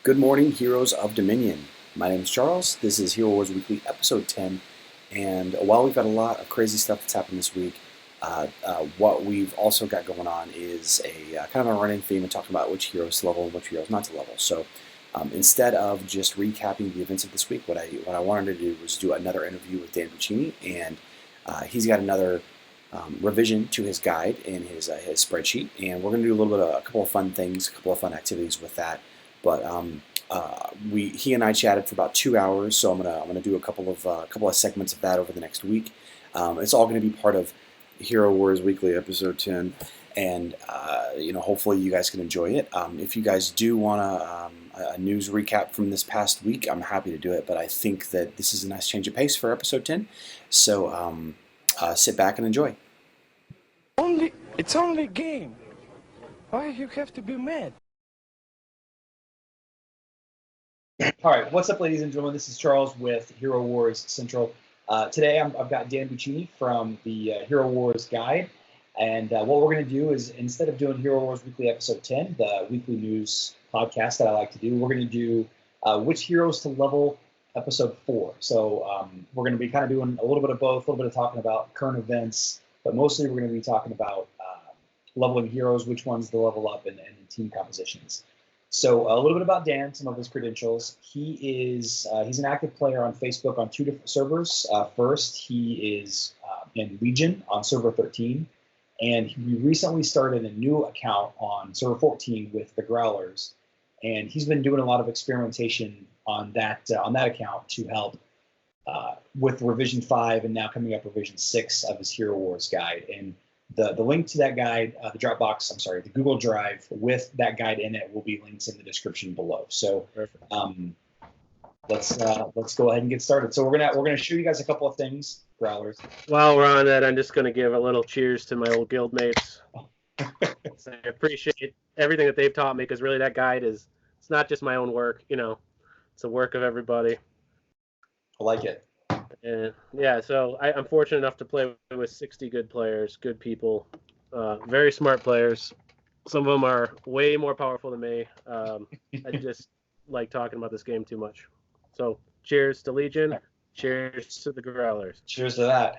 Good morning, Heroes of Dominion. My name is Charles. This is Hero Wars Weekly, episode 10. And while we've got a lot of crazy stuff that's happened this week, what we've also got going on is a kind of a running theme of talking about which heroes to level and which heroes not to level. So instead of just recapping the events of this week, what I wanted to do was do another interview with Dan Buccini, and he's got another revision to his guide in his spreadsheet, and we're going to do a couple of fun things, a couple of fun activities with that. But he and I chatted for about 2 hours, so I'm gonna do a couple of segments of that over the next week. It's all going to be part of Hero Wars Weekly, episode 10, and hopefully you guys can enjoy it. If you guys do want a news recap from this past week, I'm happy to do it. But I think that this is a nice change of pace for episode 10, so sit back and enjoy. It's only a game. Why you have to be mad? All right, what's up, ladies and gentlemen? This is Charles with Hero Wars Central. Today I've got Dan Buccini from the Hero Wars Guide, and what we're going to do is, instead of doing Hero Wars Weekly episode 10, the weekly news podcast that I like to do, we're going to do Which Heroes to Level episode 4. So we're going to be kind of doing a little bit of both, a little bit of talking about current events, but mostly we're going to be talking about leveling heroes, which ones to level up, and team compositions. So a little bit about Dan, some of his credentials. He's an active player on Facebook on 2 different servers. First, he is in Legion on server 13, and he recently started a new account on server 14 with the Growlers, and he's been doing a lot of experimentation on that account to help with revision 5 and now coming up revision 6 of his Hero Wars guide. And the link to that guide, the Google Drive with that guide in it will be linked in the description below. So let's go ahead and get started. So we're gonna show you guys a couple of things, Growlers. While we're on that, I'm just gonna give a little cheers to my old guild mates. So I appreciate everything that they've taught me, because really that guide it's not just my own work, it's a work of everybody. I like it. And yeah, so I'm fortunate enough to play with 60 good players, good people, very smart players. Some of them are way more powerful than me. I just like talking about this game too much. So cheers to Legion. Cheers to the Growlers. Cheers to that.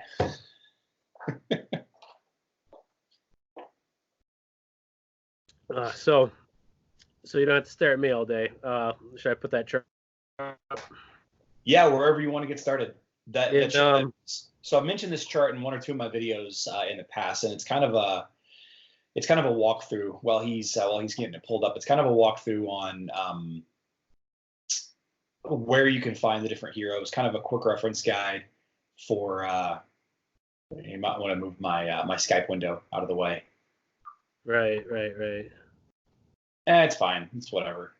So you don't have to stare at me all day. Should I put that chart up? Yeah, wherever you want to get started. So I've mentioned this chart in 1 or 2 of my videos in the past, and it's kind of a walkthrough while he's getting it pulled up. It's kind of a walkthrough on where you can find the different heroes, kind of a quick reference guide for you might want to move my Skype window out of the way. Right. It's fine. It's whatever.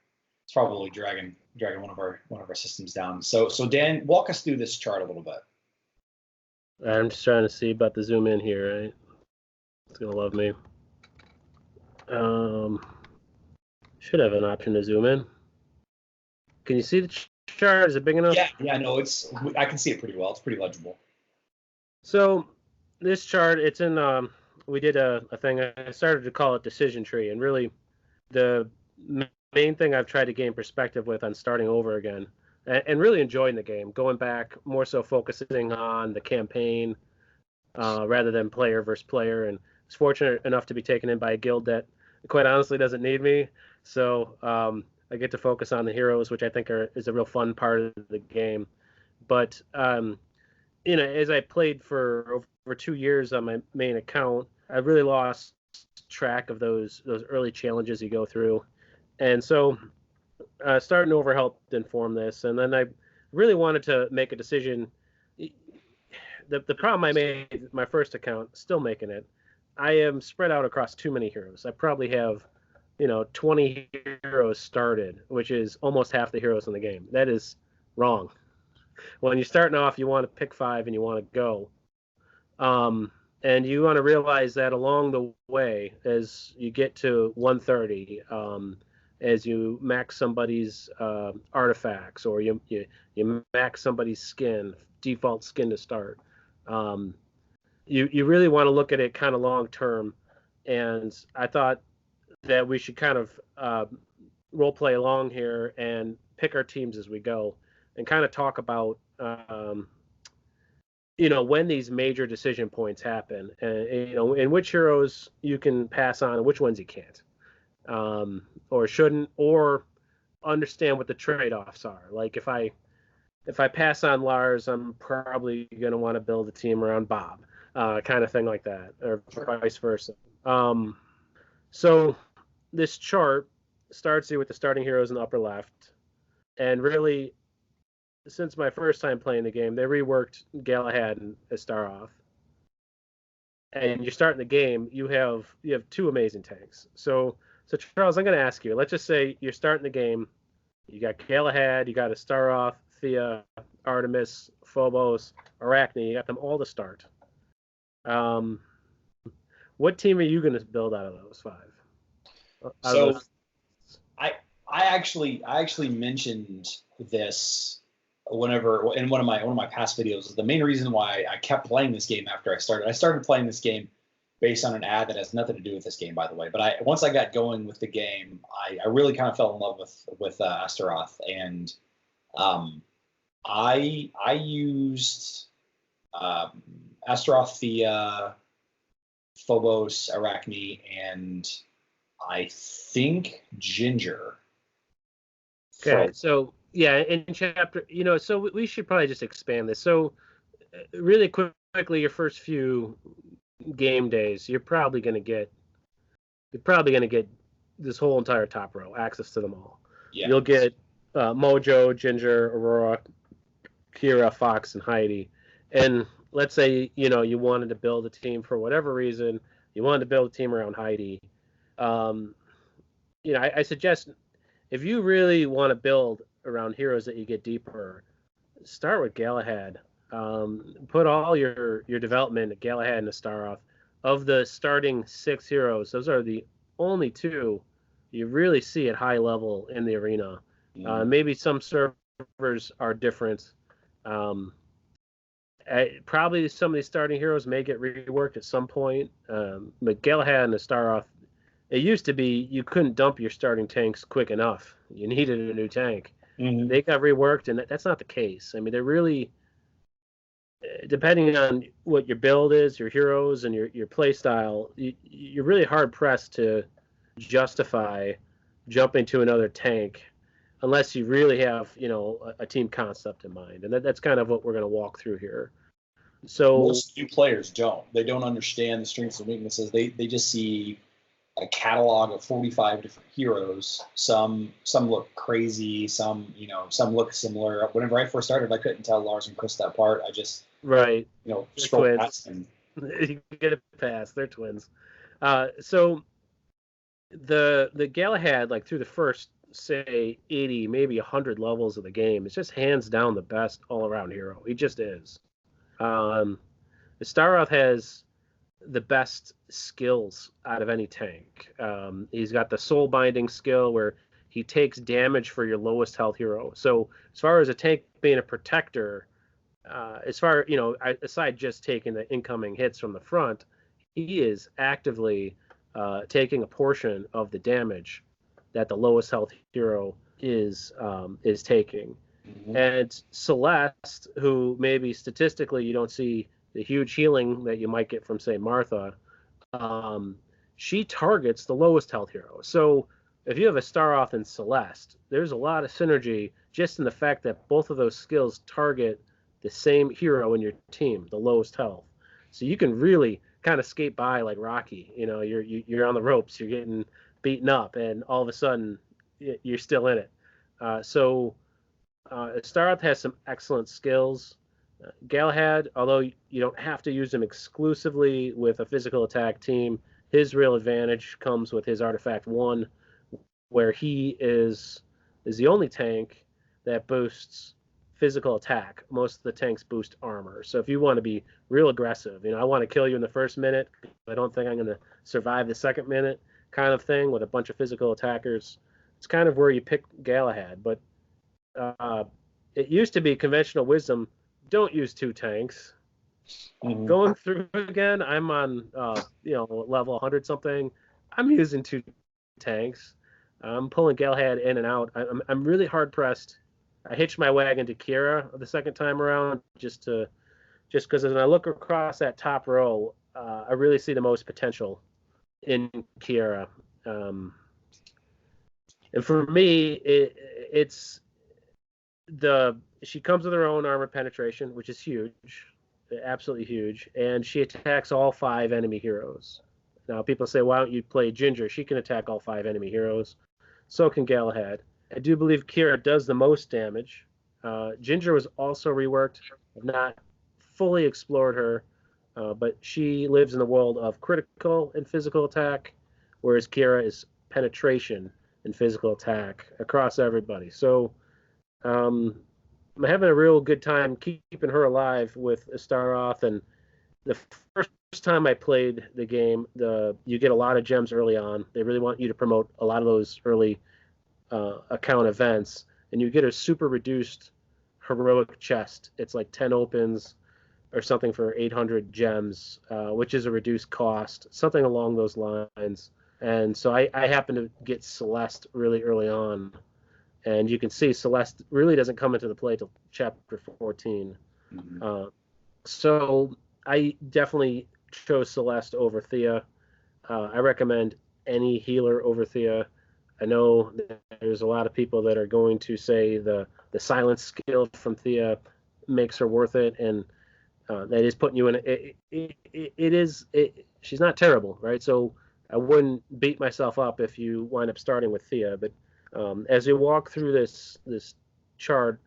It's probably dragging one of our systems down. So Dan, walk us through this chart a little bit. I'm just trying to see about the zoom in here, right? It's gonna love me. Should have an option to zoom in. Can you see the chart? Is it big enough? Yeah, no, I can see it pretty well. It's pretty legible. So this chart, it's in we did a thing. I started to call it decision tree, and really the main thing I've tried to gain perspective with on starting over again and really enjoying the game, going back, more so focusing on the campaign rather than player versus player. And I was fortunate enough to be taken in by a guild that quite honestly doesn't need me. So I get to focus on the heroes, which I think is a real fun part of the game. But, as I played for over 2 years on my main account, I really lost track of those early challenges you go through. And so starting over helped inform this. And then I really wanted to make a decision. The problem I made, my first account, still making it, I am spread out across too many heroes. I probably have, 20 heroes started, which is almost half the heroes in the game. That is wrong. When you're starting off, you want to pick 5 and you want to go. And you want to realize that along the way, as you get to 130, as you max somebody's artifacts, or you max somebody's default skin to start, you really want to look at it kind of long term. And I thought that we should kind of role play along here and pick our teams as we go, and kind of talk about when these major decision points happen, and in which heroes you can pass on and which ones you can't, or shouldn't, or understand what the trade-offs are. Like if I pass on Lars, I'm probably going to want to build a team around Bob, kind of thing like that, or vice versa. So this chart starts here with the starting heroes in the upper left, and really, since my first time playing the game, they reworked Galahad and Astaroth. And you're starting the game, you have two amazing tanks. So Charles, I'm going to ask you. Let's just say you're starting the game. You got Galahad, you got Astaroth, Thea, Artemis, Phobos, Arachne. You got them all to start. What team are you going to build out of those five? I actually mentioned this whenever in one of my past videos. The main reason why I kept playing this game after I started playing this game based on an ad that has nothing to do with this game, by the way. But once I got going with the game, I really kind of fell in love with Astaroth, and I used Astaroth, Thea, Phobos, Arachne, and I think Ginger. Okay, so yeah, in chapter, so we should probably just expand this. So really quickly, your first few game days, you're probably going to get this whole entire top row, access to them all. Yeah. You'll get Mojo, Ginger, Aurora, Keira, Fox, and Heidi. And let's say you wanted to build a team for whatever reason. You wanted to build a team around Heidi. I suggest, if you really want to build around heroes that you get deeper, start with Galahad. Put all your development at Galahad and Astaroth. Of the starting 6 heroes, those are the only 2 you really see at high level in the arena. Maybe some servers are different. Probably some of these starting heroes may get reworked at some point. But Galahad and Astaroth, it used to be you couldn't dump your starting tanks quick enough. You needed a new tank. Mm-hmm. They got reworked, and that's not the case. I mean, they're really, depending on what your build is, your heroes, and your play style, you're really hard-pressed to justify jumping to another tank unless you really have, a team concept in mind. And that's kind of what we're going to walk through here. So most new players don't. They don't understand the strengths and weaknesses. They just see a catalog of 45 different heroes. Some look crazy. Some look similar. Whenever I first started, I couldn't tell Lars and Krista apart. I just scroll past them. You get a pass. They're twins. So the Galahad, like through the first, say, 80, maybe 100 levels of the game, it's just hands down the best all-around hero. He just is. Astaroth has the best skills out of any tank. He's got the soul binding skill where he takes damage for your lowest health hero. So as far as a tank being a protector, aside just taking the incoming hits from the front, he is actively taking a portion of the damage that the lowest health hero is taking. Mm-hmm. And Celeste, who maybe statistically you don't see the huge healing that you might get from, say, Martha, she targets the lowest health hero. So if you have Astaroth and Celeste, there's a lot of synergy just in the fact that both of those skills target the same hero in your team, the lowest health. So you can really kind of skate by like Rocky. You're on the ropes, you're getting beaten up, and all of a sudden you're still in it. So Astaroth has some excellent skills. Galahad, although you don't have to use him exclusively with a physical attack team, his real advantage comes with his Artifact 1, where he is the only tank that boosts physical attack. Most of the tanks boost armor. So if you want to be real aggressive, I want to kill you in the first minute, I don't think I'm going to survive the second minute kind of thing with a bunch of physical attackers, it's kind of where you pick Galahad. But it used to be conventional wisdom, don't use 2 tanks. Mm-hmm. Going through again, I'm on level 100 something. I'm using 2 tanks. I'm pulling Galahad in and out. I'm really hard pressed. I hitched my wagon to Keira the second time around just because when I look across that top row, I really see the most potential in Keira. And for me, it's she comes with her own armor penetration, which is huge, absolutely huge, and she attacks all 5 enemy heroes. Now, people say, why don't you play Ginger? She can attack all 5 enemy heroes. So can Galahad. I do believe Keira does the most damage. Ginger was also reworked. I've not fully explored her, but she lives in the world of critical and physical attack, whereas Keira is penetration and physical attack across everybody. So I'm having a real good time keeping her alive with Astaroth. And the first time I played the game, you get a lot of gems early on. They really want you to promote a lot of those early account events, and you get a super reduced heroic chest. It's like 10 opens or something for 800 gems, which is a reduced cost, something along those lines. And so I happen to get Celeste really early on. And you can see Celeste really doesn't come into the play till chapter 14. Mm-hmm. So I definitely chose Celeste over Thea. I recommend any healer over Thea. I know there's a lot of people that are going to say the silence skill from Thea makes her worth it, and that is putting you in. She's not terrible, right? So I wouldn't beat myself up if you wind up starting with Thea, but as you walk through this chart,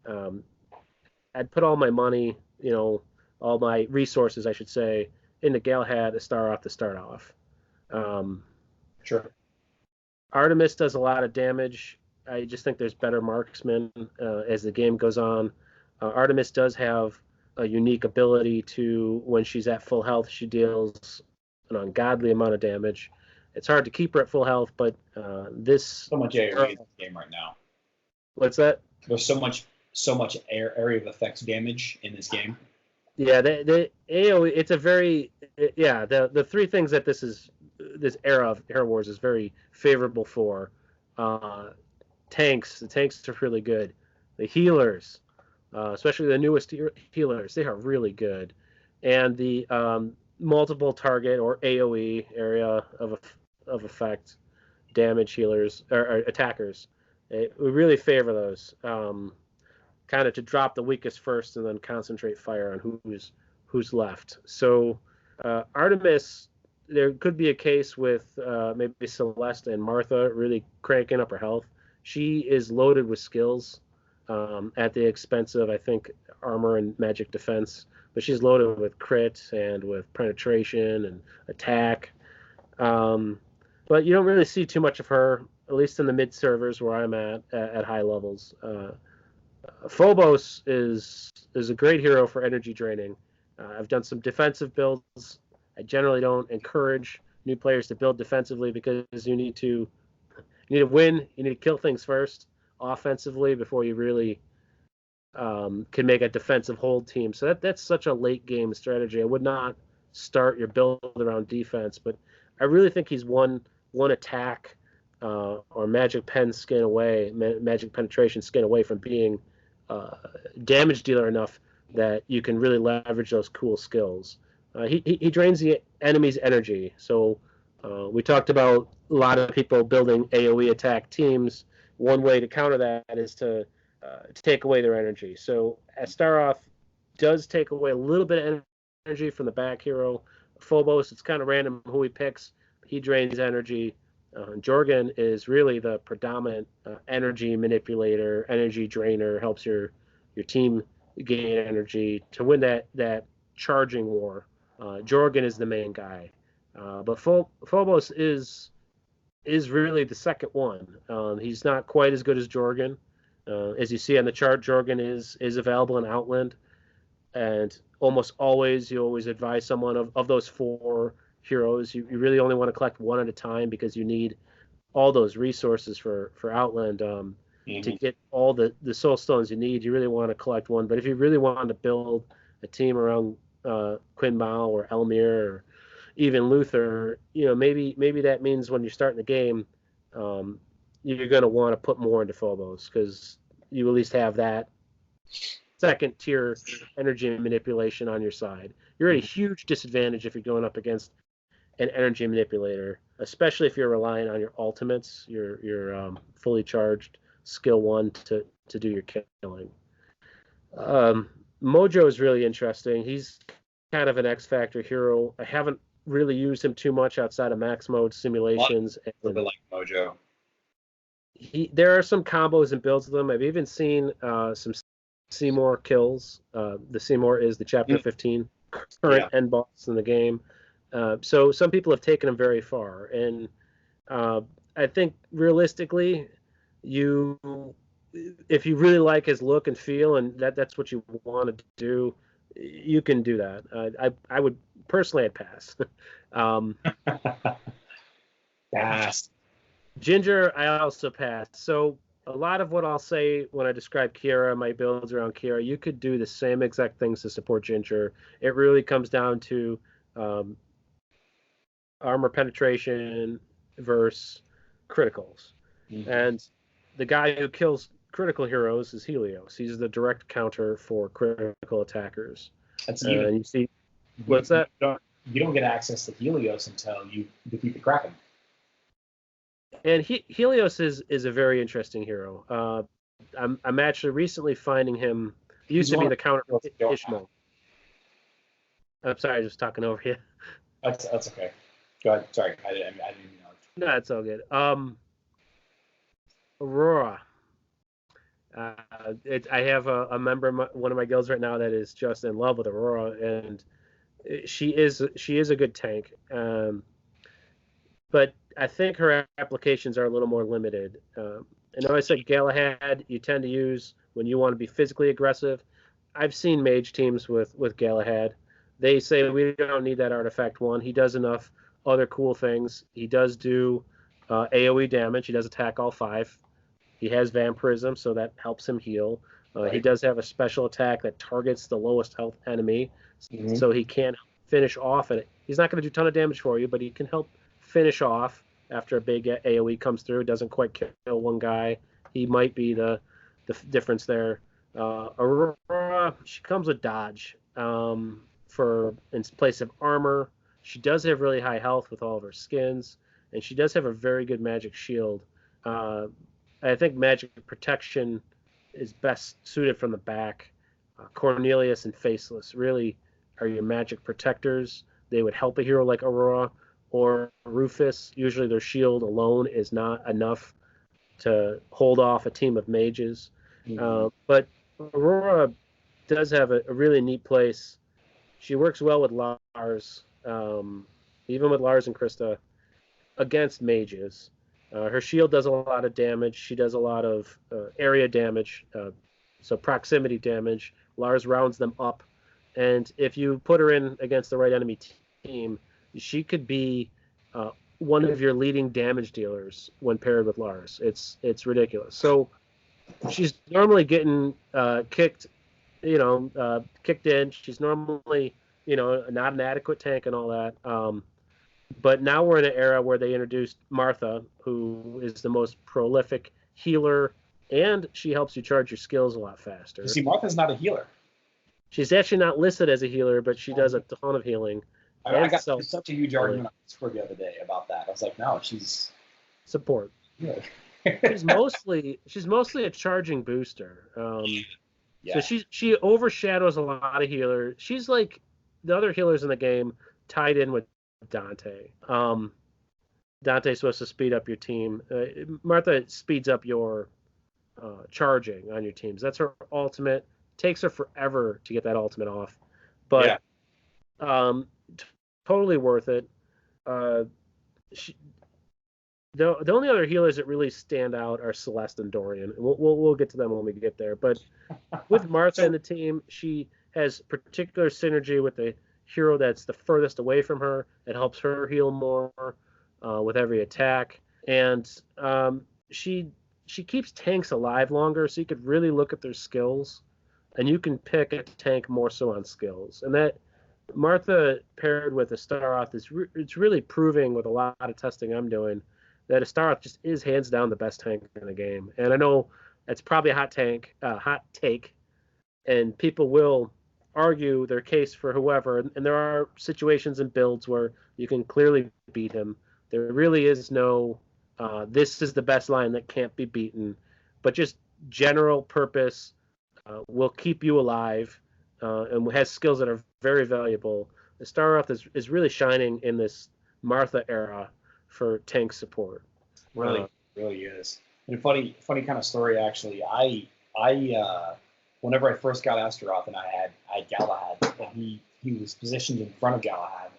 I'd put all my money, all my resources, I should say, into Galahad Astaroth to start off. Sure. Artemis does a lot of damage. I just think there's better marksmen as the game goes on. Artemis does have a unique ability to, when she's at full health, she deals an ungodly amount of damage. It's hard to keep her at full health, but this... So much area in this game right now. What's that? There's so much area of effects damage in this game. Yeah, the AoE, it's a very... Yeah, the 3 things that this era of Hero Wars is very favorable for. Tanks. The tanks are really good. The healers, especially the newest healers, they are really good. And the multiple target or AoE area of effect damage healers or attackers. We really favor those. Kind of to drop the weakest first and then concentrate fire on who's left. So Artemis, there could be a case with maybe Celeste and Martha really cranking up her health. She is loaded with skills at the expense of, I think, armor and magic defense, but she's loaded with crit and with penetration and attack. But you don't really see too much of her, at least in the mid servers where I'm at high levels. Phobos is a great hero for energy draining. I've done some defensive builds. I generally don't encourage new players to build defensively because you need to win. You need to kill things first offensively before you really can make a defensive hold team. So that's such a late game strategy. I would not start your build around defense, but I really think he's one attack or magic penetration skin away from being damage dealer enough that you can really leverage those cool skills. He drains the enemy's energy. So we talked about a lot of people building AoE attack teams. One way to counter that is to take away their energy. So Astaroth does take away a little bit of energy from the back hero. Phobos, it's kind of random who he picks. He drains energy. Jorgen is really the predominant energy manipulator, energy drainer, helps your team gain energy to win that charging war. Jorgen is the main guy, but Phobos is really the second one. He's not quite as good as Jorgen. As you see on the chart, Jorgen is available in Outland, and almost always you always advise someone of those 4 heroes. You really only want to collect one at a time because you need all those resources for Outland to get all the soul stones you need. You really want to collect one, but if you really want to build a team around Quinn Mao or Elmir or even Luther, maybe that means when you're starting the game, you're going to want to put more into Phobos because you at least have that second tier energy manipulation on your side. You're at a huge disadvantage if you're going up against an energy manipulator, especially if you're relying on your ultimates, your fully charged skill 1 to do your killing. Mojo is really interesting. He's kind of an X Factor hero. I haven't really used him too much outside of max mode simulations. A little bit like Mojo. There are some combos and builds with him. I've even seen some Seymour kills. The Seymour is the Chapter 15 current end boss in the game. So some people have taken him very far. And I think realistically, if you really like his look and feel and that's what you want to do, you can do that. I would personally, I'd pass. Pass. Ginger, I also pass. So a lot of what I'll say when I describe Keira, my builds around Keira, you could do the same exact things to support Ginger. It really comes down to armor penetration versus criticals. Mm-hmm. And the guy who kills critical heroes is Helios. He's the direct counter for critical attackers. That's and you see, what's that? You don't get access to Helios until you defeat the Kraken. And Helios is a very interesting hero. I'm actually recently finding him. He used to be the counter for Ishmael. I'm sorry, I was talking over you. That's okay. Go ahead. Sorry, I didn't even know. No, it's all good. Aurora. I have a member of one of my guilds right now that is just in love with Aurora, and she is a good tank. But I think her applications are a little more limited. I know I said Galahad you tend to use when you want to be physically aggressive. I've seen mage teams with Galahad. They say we don't need that artifact 1. He does enough other cool things. He does do AoE damage. He does attack all 5. He has vampirism, so that helps him heal. Right. He does have a special attack that targets the lowest health enemy, so he can finish off. And he's not going to do a ton of damage for you, but he can help finish off after a big AoE comes through. It doesn't quite kill one guy. He might be the difference there. Aurora, she comes with dodge for in place of armor. She does have really high health with all of her skins, and she does have a very good magic shield. I think magic protection is best suited from the back. Cornelius and Faceless really are your magic protectors. They would help a hero like Aurora or Rufus. Usually their shield alone is not enough to hold off a team of mages. But Aurora does have a really neat place. She works well with Lars, even with Lars and Krista, against mages. Her shield does a lot of damage. She does a lot of area damage, so proximity damage. Lars rounds them up. And if you put her in against the right enemy team, she could be one of your leading damage dealers when paired with Lars. It's ridiculous. So she's normally getting kicked in. She's normally, not an adequate tank and all that. But now we're in an era where they introduced Martha, who is the most prolific healer, and she helps you charge your skills a lot faster. You see, Martha's not a healer. She's actually not listed as a healer, but she does a ton of healing. I got such a huge argument on Discord the other day about that. I was like, no, she's support. Yeah. she's mostly a charging booster. So she overshadows a lot of healers. She's like the other healers in the game tied in with Dante. Dante's supposed to speed up your team. Martha speeds up your charging on your teams. That's her ultimate. Takes her forever to get that ultimate off, but totally worth it. The only other healers that really stand out are Celeste and Dorian. We'll get to them when we get there. But with Martha and the team, she has particular synergy with the hero that's the furthest away from her. It helps her heal more with every attack, and she keeps tanks alive longer. So you could really look at their skills, and you can pick a tank more so on skills. And that Martha paired with Astaroth it's really proving with a lot of testing I'm doing that Astaroth just is hands down the best tank in the game. And I know it's probably a hot take, and people will argue their case for whoever. And there are situations and builds where you can clearly beat him. There really is no, this is the best line that can't be beaten. But just general purpose will keep you alive and has skills that are very valuable. Astaroth is really shining in this Martha era for tank support. Really, really is. And a funny kind of story actually. Whenever I first got Astaroth and I had Galahad, and he was positioned in front of Galahad,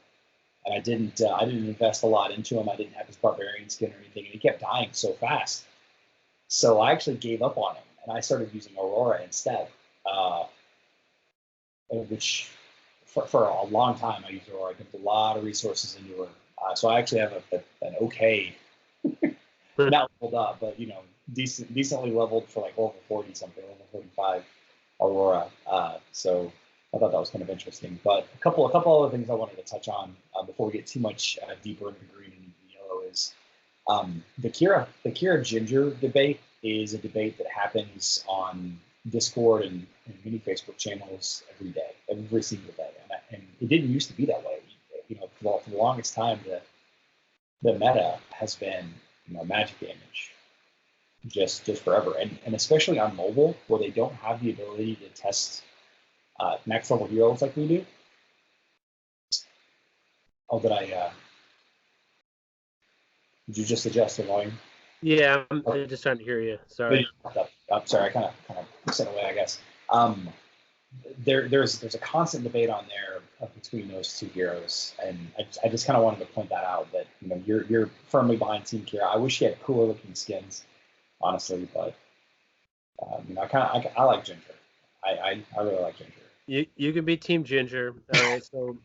and I didn't invest a lot into him. I didn't have his barbarian skin or anything, and he kept dying so fast. So I actually gave up on him, and I started using Aurora instead, which for a long time I used Aurora. I dumped a lot of resources into her. So I actually have an okay, not leveled up, but decently leveled for like over 40 something, over 45 Aurora. So I thought that was kind of interesting. But a couple other things I wanted to touch on before we get too much deeper into green and yellow is the Keira Ginger debate is a debate that happens on Discord and many Facebook channels every single day, and it didn't used to be that way. For the longest time, the meta has been magic damage, just forever, and especially on mobile where they don't have the ability to test max level heroes like we do. Oh, did you just adjust the volume? Yeah, I'm just trying to hear you. Sorry. I'm sorry, I kind of set away, I guess. There's a constant debate on there between those two heroes, and I just kind of wanted to point that out, that you're firmly behind Team Keira. I wish he had cooler looking skins, honestly, but I like Ginger. I really like Ginger. You can be Team Ginger. All right, so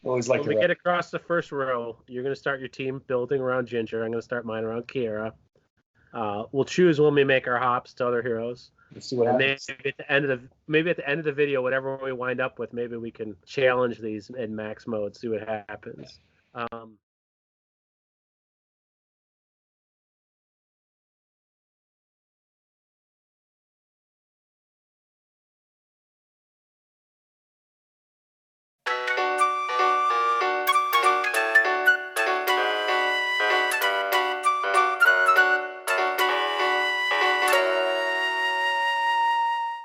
Always like when we get across the first row, you're going to start your team building around Ginger. I'm going to start mine around Keira. We'll choose when we make our hops to other heroes. Let's see what happens. Maybe at the end of the video, whatever we wind up with, maybe we can challenge these in max mode, see what happens.